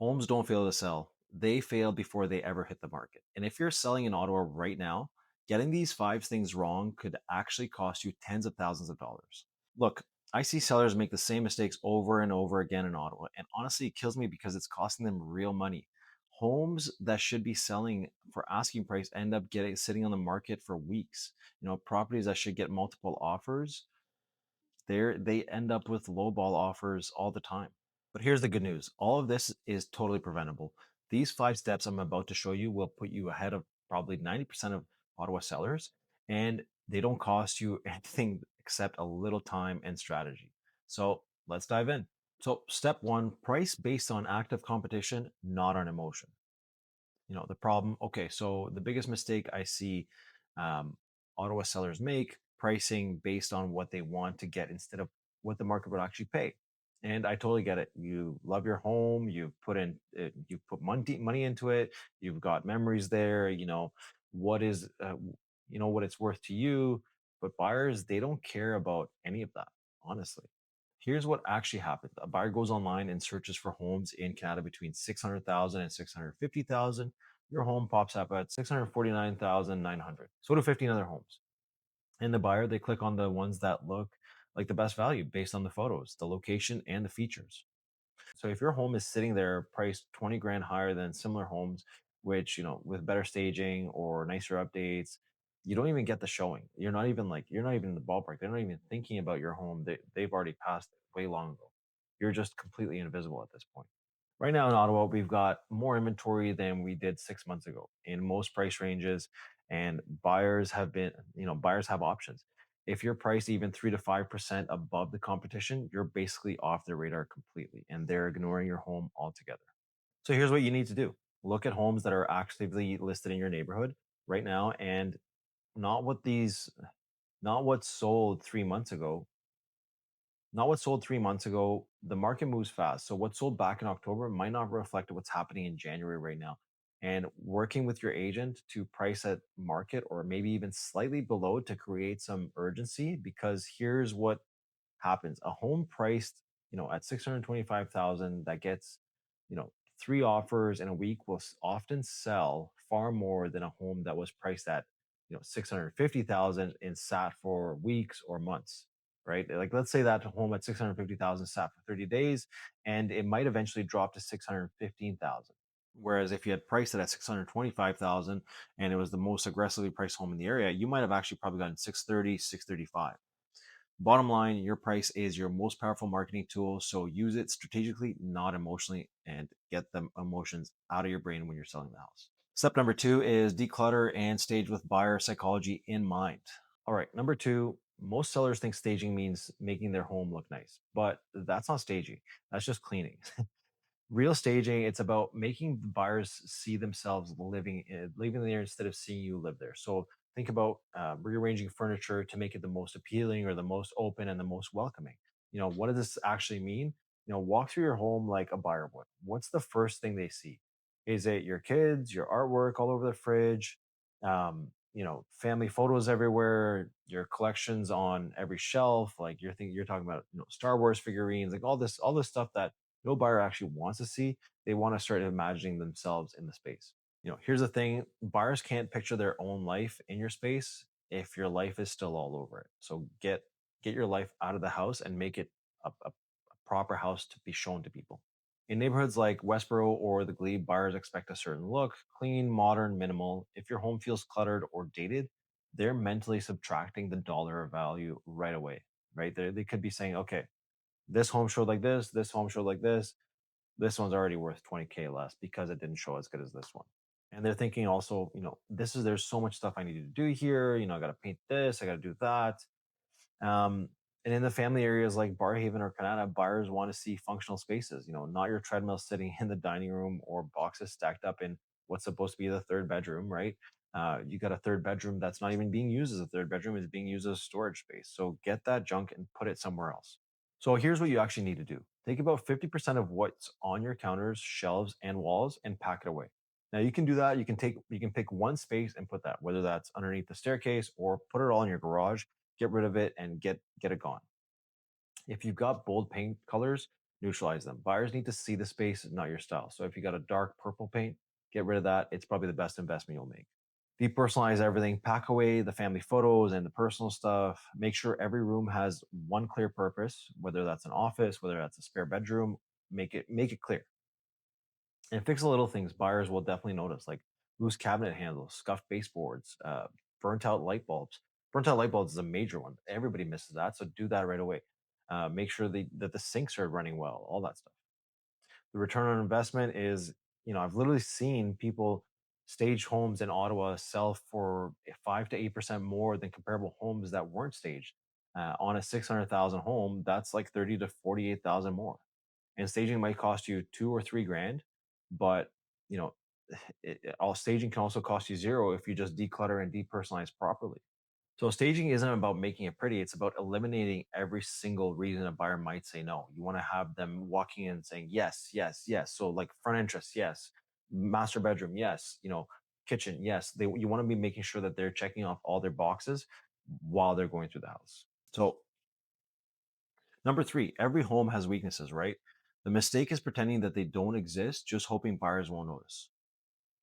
Homes don't fail to sell. They fail before they ever hit the market. And if you're selling in Ottawa right now, getting these five things wrong could actually cost you tens of thousands of dollars. Look, I see sellers make the same mistakes over and over again in Ottawa. And honestly, it kills me because it's costing them real money. Homes that should be selling for asking price end up getting sitting on the market for weeks. Properties that should get multiple offers, they end up with lowball offers all the time. But here's the good news. All of this is totally preventable. These five steps I'm about to show you will put you ahead of probably 90% of Ottawa sellers, and they don't cost you anything except a little time and strategy. So let's dive in. So, step one, price based on active competition, not on emotion. The problem, okay, so the biggest mistake I see um, Ottawa sellers make, pricing based on what they want to get instead of what the market would actually pay. And I totally get it. You love your home, you put money into it, you've got memories there, what is what it's worth to you. But buyers, they don't care about any of that, honestly. Here's what actually happens. A buyer goes online and searches for homes in Canada between 600,000 and 650,000. Your home pops up at 649,900. So do 15 other homes. And the buyer, they click on the ones that look like the best value based on the photos, the location, and the features. So if your home is sitting there priced 20 grand higher than similar homes, which, with better staging or nicer updates, you don't even get the showing. You're not even in the ballpark. They're not even thinking about your home. They've already passed it way long ago. You're just completely invisible at this point. Right now in Ottawa, we've got more inventory than we did 6 months ago in most price ranges, and buyers have options. If you're priced even 3 to 5% above the competition, you're basically off their radar completely, and they're ignoring your home altogether. So here's what you need to do: look at homes that are actively listed in your neighborhood right now, and not what these, not what's sold 3 months ago, not what sold 3 months ago. The market moves fast. So what sold back in October might not reflect what's happening in January right now. And working with your agent to price at market or maybe even slightly below to create some urgency, because here's what happens. A home priced, at 625,000 that gets, you know, three offers in a week will often sell far more than a home that was priced at, 650,000 and sat for weeks or months, right? Like let's say that home at 650,000 sat for 30 days and it might eventually drop to 615,000. Whereas if you had priced it at 625,000 and it was the most aggressively priced home in the area, you might have actually probably gotten 630, 635. Bottom line, your price is your most powerful marketing tool. So use it strategically, not emotionally, and get the emotions out of your brain when you're selling the house. Step number two is declutter and stage with buyer psychology in mind. All right, number two, most sellers think staging means making their home look nice, but that's not staging. That's just cleaning. Real staging, it's about making the buyers see themselves living there instead of seeing you live there. So think about rearranging furniture to make it the most appealing or the most open and the most welcoming. What does this actually mean? Walk through your home like a buyer would. What's the first thing they see? Is it your kids, your artwork all over the fridge, family photos everywhere, your collections on every shelf? Like you're talking about, Star Wars figurines, like all this stuff that no buyer actually wants to see. They want to start imagining themselves in the space. Here's the thing: buyers can't picture their own life in your space if your life is still all over it. So get your life out of the house and make it a proper house to be shown to people. In neighborhoods like Westboro or the Glebe, buyers expect a certain look: clean, modern, minimal. If your home feels cluttered or dated, they're mentally subtracting the dollar value right away. Right? They could be saying, okay, this home showed like this home showed like this one's already worth 20K less because it didn't show as good as this one. And they're thinking also, there's so much stuff I need to do here. I got to paint this, I got to do that. Um, and in the family areas like Barhaven or Canada, buyers want to see functional spaces, not your treadmill sitting in the dining room or boxes stacked up in what's supposed to be the third bedroom, right? You got a third bedroom that's not even being used as a third bedroom, is being used as storage space. So get that junk and put it somewhere else. So here's what you actually need to do. Take about 50% of what's on your counters, shelves, and walls and pack it away. Now you can do that. You can pick one space and put that, whether that's underneath the staircase or put it all in your garage. Get rid of it and get it gone. If you've got bold paint colors, neutralize them. Buyers need to see the space, not your style. So if you got a dark purple paint, get rid of that. It's probably the best investment you'll make. Depersonalize everything, pack away the family photos and the personal stuff. Make sure every room has one clear purpose, whether that's an office, whether that's a spare bedroom. Make it clear. And fix the little things buyers will definitely notice, like loose cabinet handles, scuffed baseboards, burnt out light bulbs. Burnt out light bulbs is a major one. Everybody misses that, so do that right away. Make sure that the sinks are running well, all that stuff. The return on investment is, I've literally seen people stage homes in Ottawa sell for 5 to 8% more than comparable homes that weren't staged. On a 600,000 home, that's like 30 to 48,000 more. And staging might cost you 2 or 3 grand, but you know, all staging can also cost you zero if you just declutter and depersonalize properly. So staging isn't about making it pretty. It's about eliminating every single reason a buyer might say no. You want to have them walking in saying yes, yes, yes. So like front entrance, yes. Master bedroom, yes. Kitchen, yes. You want to be making sure that they're checking off all their boxes while they're going through the house. So number three, every home has weaknesses, right? The mistake is pretending that they don't exist, just hoping buyers won't notice.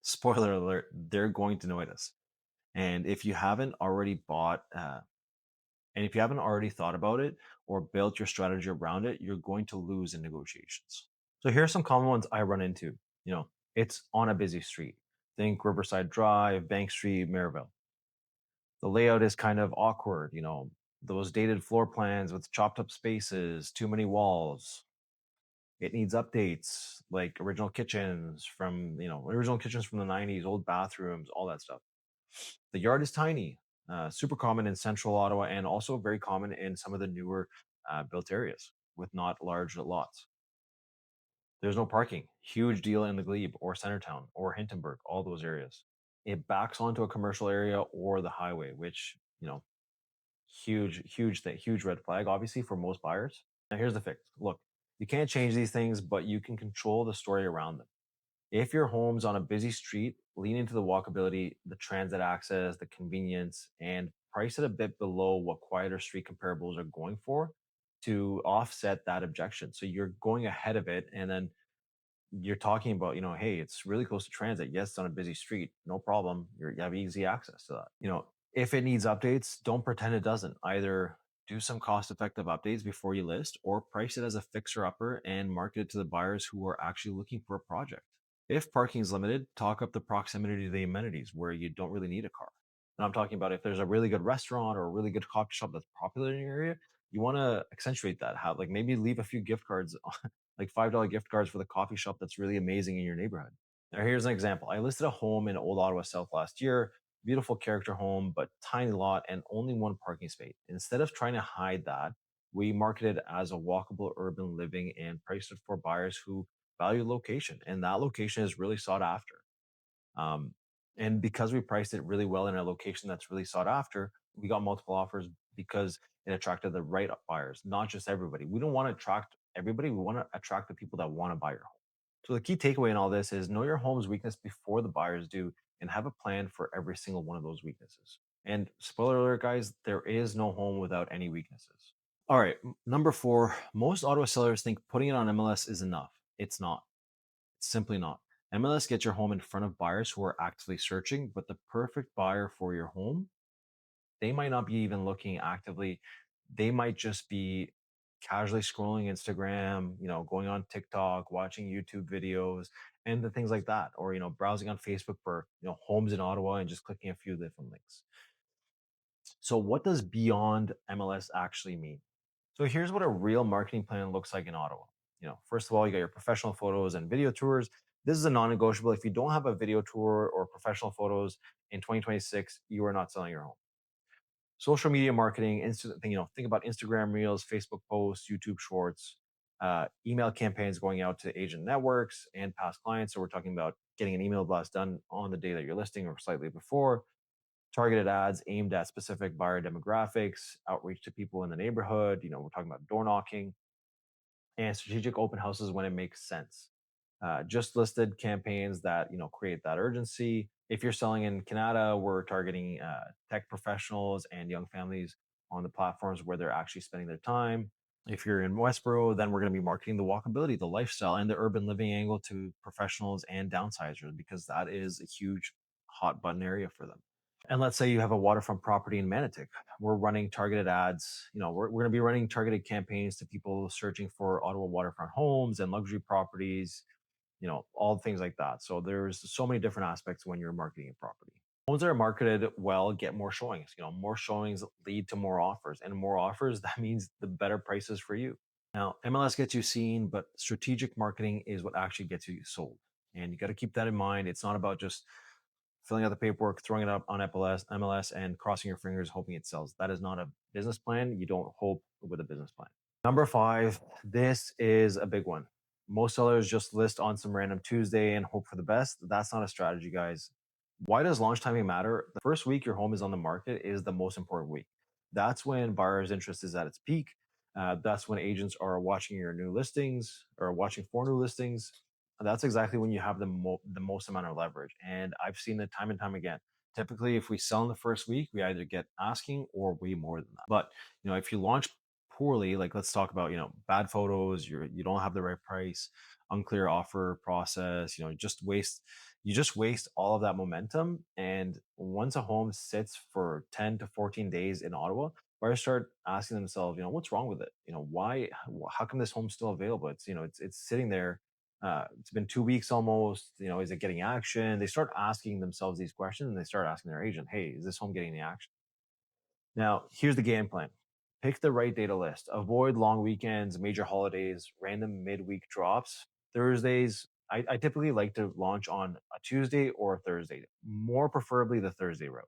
Spoiler alert, they're going to notice. And if you haven't already bought And if you haven't already thought about it or built your strategy around it, you're going to lose in negotiations. So here are some common ones I run into. It's on a busy street. Think Riverside Drive, Bank Street, Maryville. The layout is kind of awkward, those dated floor plans with chopped up spaces, too many walls. It needs updates like original kitchens from the 90s, old bathrooms, all that stuff. The yard is tiny, super common in central Ottawa, and also very common in some of the newer built areas with not large lots. There's no parking. Huge deal in the Glebe or Centertown or Hintonburg, all those areas. It backs onto a commercial area or the highway, which, huge red flag, obviously, for most buyers. Now, here's the fix. Look, you can't change these things, but you can control the story around them. If your home's on a busy street, lean into the walkability, the transit access, the convenience, and price it a bit below what quieter street comparables are going for to offset that objection. So you're going ahead of it, and then you're talking about, hey, it's really close to transit. Yes, it's on a busy street. No problem. You have easy access to that. If it needs updates, don't pretend it doesn't. Either do some cost effective updates before you list or price it as a fixer upper and market it to the buyers who are actually looking for a project. If parking is limited, talk up the proximity to the amenities where you don't really need a car. And I'm talking about if there's a really good restaurant or a really good coffee shop that's popular in your area, you want to accentuate that. Have like maybe leave a few gift cards, like $5 gift cards for the coffee shop that's really amazing in your neighborhood. Now, here's an example. I listed a home in Old Ottawa South last year. Beautiful character home, but tiny lot and only one parking space. Instead of trying to hide that, we marketed it as a walkable urban living and priced it for buyers who value location. And that location is really sought after. Um, and because we priced it really well in a location that's really sought after, we got multiple offers because it attracted the right buyers, not just everybody. We don't want to attract everybody. We want to attract the people that want to buy your home. So the key takeaway in all this is know your home's weakness before the buyers do and have a plan for every single one of those weaknesses. And spoiler alert, guys, there is no home without any weaknesses. All right, number four, most Ottawa sellers think putting it on MLS is enough. It's not. It's simply not. MLS gets your home in front of buyers who are actively searching, but the perfect buyer for your home, they might not be even looking actively. They might just be casually scrolling Instagram, going on TikTok, watching YouTube videos and the things like that, or, browsing on Facebook for, homes in Ottawa and just clicking a few different links. So what does beyond MLS actually mean? So here's what a real marketing plan looks like in Ottawa. First of all, you got your professional photos and video tours. This is a non-negotiable. If you don't have a video tour or professional photos in 2026, you are not selling your home. Social media marketing, think about Instagram Reels, Facebook posts, YouTube Shorts, email campaigns going out to agent networks and past clients. So we're talking about getting an email blast done on the day that you're listing or slightly before. Targeted ads aimed at specific buyer demographics, outreach to people in the neighborhood. We're talking about door knocking and strategic open houses when it makes sense. Just listed campaigns that create that urgency. If you're selling in Canada, we're targeting tech professionals and young families on the platforms where they're actually spending their time. If you're in Westboro, then we're going to be marketing the walkability, the lifestyle, and the urban living angle to professionals and downsizers because that is a huge hot button area for them. And let's say you have a waterfront property in Manotick. We're running targeted ads. We're going to be running targeted campaigns to people searching for Ottawa waterfront homes and luxury properties, all things like that. So there's so many different aspects when you're marketing a property. Homes that are marketed well get more showings. More showings lead to more offers, and more offers, that means the better prices for you. Now, MLS gets you seen, but strategic marketing is what actually gets you sold. And you got to keep that in mind. It's not about just filling out the paperwork, throwing it up on MLS, and crossing your fingers, hoping it sells. That is not a business plan. You don't hope with a business plan. Number five, this is a big one. Most sellers just list on some random Tuesday and hope for the best. That's not a strategy, guys. Why does launch timing matter? The first week your home is on the market is the most important week. That's when buyers' interest is at its peak. That's when agents are watching your new listings or watching for new listings. That's exactly when you have the most amount of leverage. And I've seen it time and time again. Typically, if we sell in the first week, we either get asking or way more than that. But if you launch poorly, like let's talk about bad photos, you don't have the right price, unclear offer process, you just waste all of that momentum. And once a home sits for 10 to 14 days in Ottawa, buyers start asking themselves, what's wrong with it? Why? How come this home's still available? It's sitting there. It's been 2 weeks almost. Is it getting action? They start asking themselves these questions, and they start asking their agent, "Hey, is this home getting the action?" Now, here's the game plan. Pick the right data list. Avoid long weekends, major holidays, random midweek drops. Thursdays, I typically like to launch on a Tuesday or a Thursday, more preferably the Thursday route.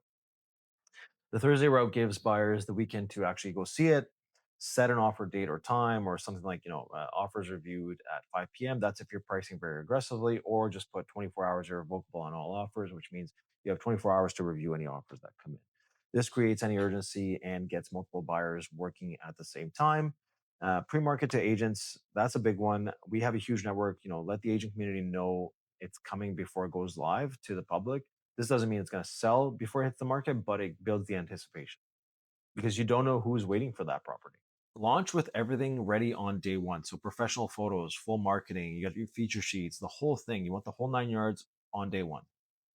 The Thursday route gives buyers the weekend to actually go see it, set an offer date or time, or something like, offers reviewed at 5 p.m. That's if you're pricing very aggressively, or just put 24 hours irrevocable on all offers, which means you have 24 hours to review any offers that come in. This creates any urgency and gets multiple buyers working at the same time. Pre-market to agents, that's a big one. We have a huge network. Let the agent community know it's coming before it goes live to the public. This doesn't mean it's going to sell before it hits the market, but it builds the anticipation because you don't know who's waiting for that property. Launch with everything ready on day one. So professional photos, full marketing, you got your feature sheets, the whole thing. You want the whole 9 yards on day one.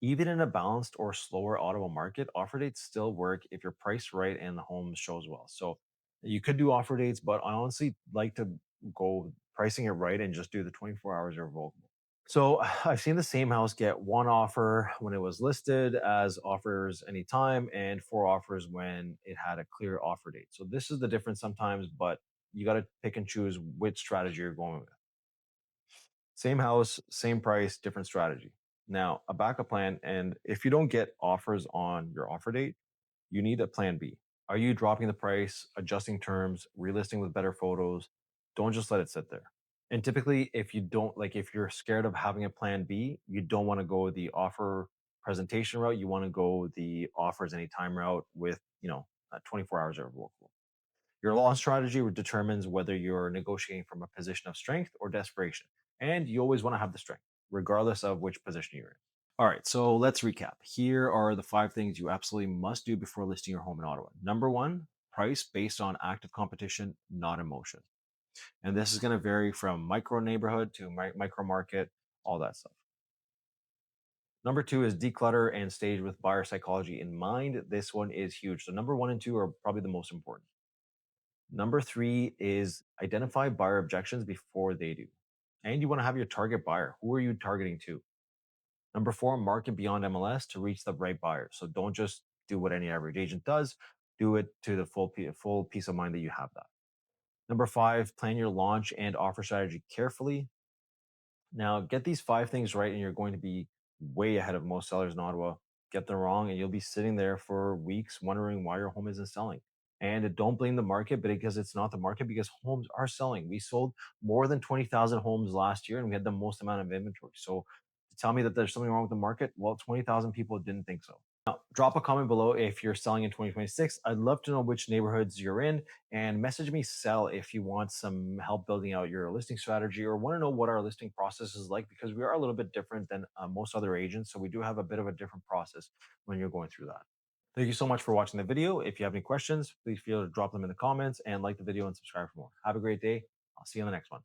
Even in a balanced or slower Ottawa market, offer dates still work if you're priced right and the home shows well. So you could do offer dates, but I honestly like to go pricing it right and just do the 24 hours irrevocable. So I've seen the same house get one offer when it was listed as offers anytime and four offers when it had a clear offer date. So this is the difference sometimes, but you got to pick and choose which strategy you're going with. Same house, same price, different strategy. Now, a backup plan, and if you don't get offers on your offer date, you need a plan B. Are you dropping the price, adjusting terms, relisting with better photos? Don't just let it sit there. And typically, if you don't like, if you're scared of having a plan B, you don't want to go the offer presentation route. You want to go the offers anytime route with, 24 hours irrevocable. Your launch strategy determines whether you're negotiating from a position of strength or desperation. And you always want to have the strength, regardless of which position you're in. All right, so let's recap. Here are the 5 things you absolutely must do before listing your home in Ottawa. Number one, price based on active competition, not emotion. And this is going to vary from micro neighborhood to micro market, all that stuff. Number two is declutter and stage with buyer psychology in mind. This one is huge. So, number one and two are probably the most important. Number three is identify buyer objections before they do. And you want to have your target buyer. Who are you targeting to? Number four, market beyond MLS to reach the right buyer. So don't just do what any average agent does. Do it to the full peace of mind that you have that. Number five, plan your launch and offer strategy carefully. Now, get these 5 things right, and you're going to be way ahead of most sellers in Ottawa. Get them wrong, and you'll be sitting there for weeks wondering why your home isn't selling. And don't blame the market, but because it's not the market, because homes are selling. We sold more than 20,000 homes last year, and we had the most amount of inventory. So to tell me that there's something wrong with the market, well, 20,000 people didn't think so. Now, drop a comment below if you're selling in 2026. I'd love to know which neighborhoods you're in, and message me sell if you want some help building out your listing strategy or want to know what our listing process is like, because we are a little bit different than most other agents. So we do have a bit of a different process when you're going through that. Thank you so much for watching the video. If you have any questions, please feel to drop them in the comments and like the video and subscribe for more. Have a great day. I'll see you on the next one.